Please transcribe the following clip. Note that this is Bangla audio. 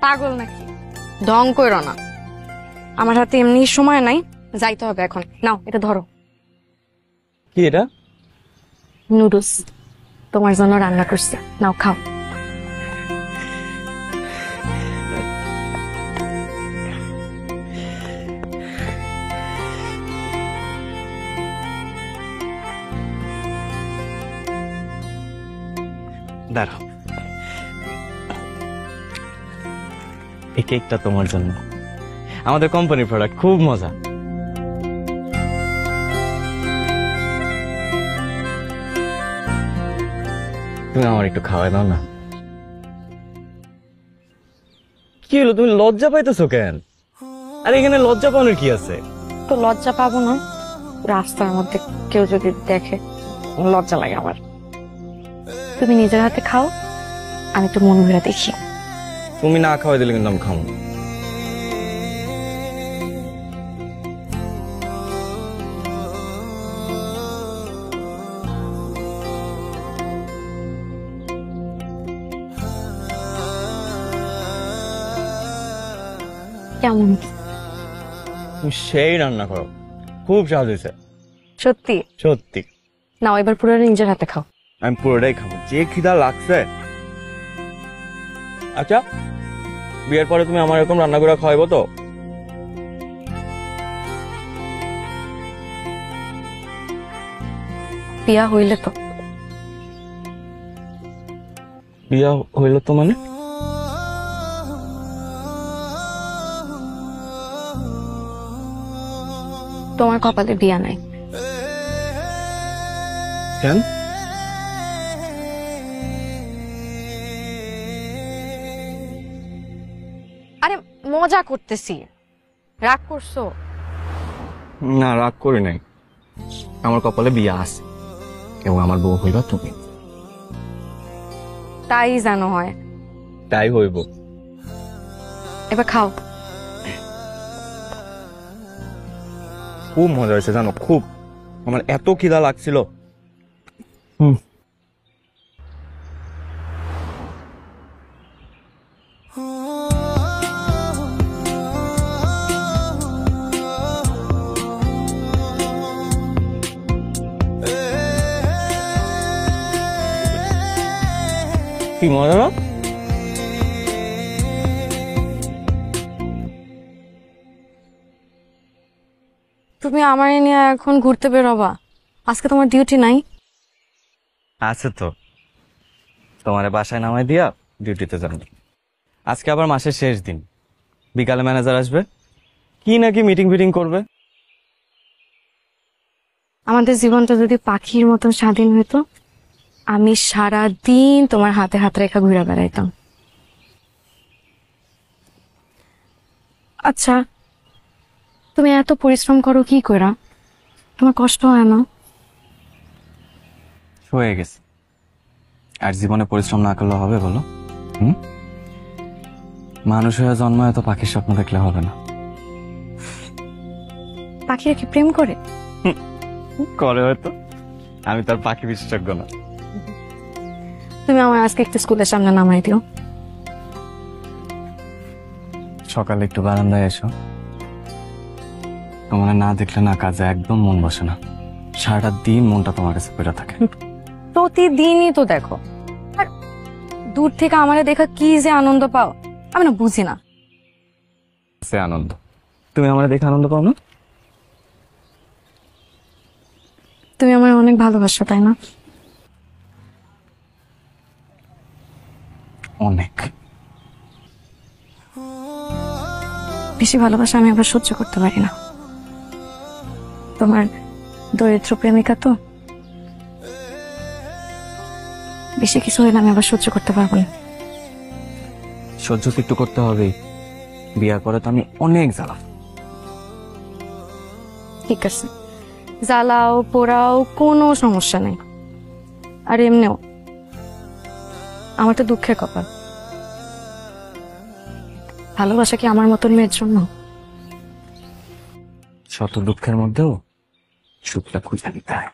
পাগল নাকি? ঢং কইরো না। আমার হাতে এমনি সময় নাই, যাইতে হবে এখন। নাও এটা ধরো। কি এটা? নুডলস, তোমার জন্য রান্না করছে, নাও খাও। দাঁড়াও, এই কেকটা তোমার জন্য, আমাদের কোম্পানির প্রোডাক্ট, খুব মজা। তুমি আমার একটু খাওয়াই দাও না। কি হলো, তুমি লজ্জা পাইতেছো কেন? আর এখানে লজ্জা পাওয়ার কি আছে? তো লজ্জা পাবো না? রাস্তার মধ্যে কেউ যদি দেখে, লজ্জা লাগে আমার। তুমি নিজের হাতে খাও, আমি তো মন ভরে দেখি। তুমি না খাওয়াই দিলে কিন্তু আমি খাবো। কেমন? তুমি সেই রান্না করো, খুব স্বাদ হয়েছে। সত্যি? সত্যি। নাও এবার পুরো নিজের হাতে খাও। আমি পুরোটাই খাবো, যে খিদা লাগছে। আচ্ছা, বিয়ের পরে তুমি আমার এরকম রান্না করে খাওয়াইবো তো? বিয়া হইলে তো। বিয়া হইলো তো মানে? তোমার কপালে বিয়া নাই। কেন? আরে মজা করতেছি, রাগ করছো? না, রাগ করি নাই। আমার কপালে বিয়া আছে এবং আমার বউ হইবা তুমি। তাই জানো হয়। তাই হইব। এবার খাও। খুব মজা হয়েছে জানো, খুব। আমার এত খিদা লাগছিল। কি মজা না? তুমি আমার নিয়ে এখন ঘুরতে বেরোবা? আজকে তোমার ডিউটি নাই? আছে তো, তোমার বাসায় নামাই দিয়া ডিউটিতে যাবো। আজকে আবার মাসের শেষ দিন, বিকালে ম্যানেজার আসবে, কি নাকি মিটিং ফিটিং করবে। আমাদের জীবনটা যদি পাখির মতো স্বাধীন হইতো, আমি সারা দিন তোমার হাতে হাত রেখা ঘুরে বেড়াইতাম। আচ্ছা, তুমি এত পরিশ্রম করো কি কইরা? তোমার কষ্ট হয় না? হয়ে গেছে, আর জীবনে পরিশ্রম না করলে হবে বলো? মানুষ হয়ে জন্মায় তো পাখির স্বপ্ন দেখলে হবে না। পাখিরা কি প্রেম করে? করে হয়তো, আমি তার পাখি বিশেষজ্ঞ না। তুমি আমার আজকে একটু স্কুলের সামনে নামাই দিও। সকালে একটু বারান্দায় এসো, তোমার না দেখলে না কাজে একদম মন বসে না। সারাটা দিন মনটা তোমার কাছে পড়ে থাকে। প্রতিদিনই তো দেখো, আর দূর থেকে আমারে দেখা কি যে আনন্দ পাও, আমি না বুঝি না। সে আনন্দ, তুমি আমার দেখে আনন্দ পাও না? তুমি আমার অনেক ভালোবাসো, তাই না? অনেক। বেশি ভালোবাসা আমি আবার সহ্য করতে পারি না। তোমার দরিদ্র প্রেমিকা তো, বেশি কিছু হইলে আমি আবার সহ্য করতে পারবো না। সহ্য তো একটু করতে হবেই, বিয়ার পরে তো আমি অনেক জ্বালা। ঠিক আছে, জ্বালাও পোড়াও, কোনো সমস্যা নেই। আর এমনিও আমার তো দুঃখের কপাল। ভালোবাসা কি আমার মতন মেয়ের জন্য? শত দুঃখের মধ্যেও সুখটা খুঁজে নিতে হয়।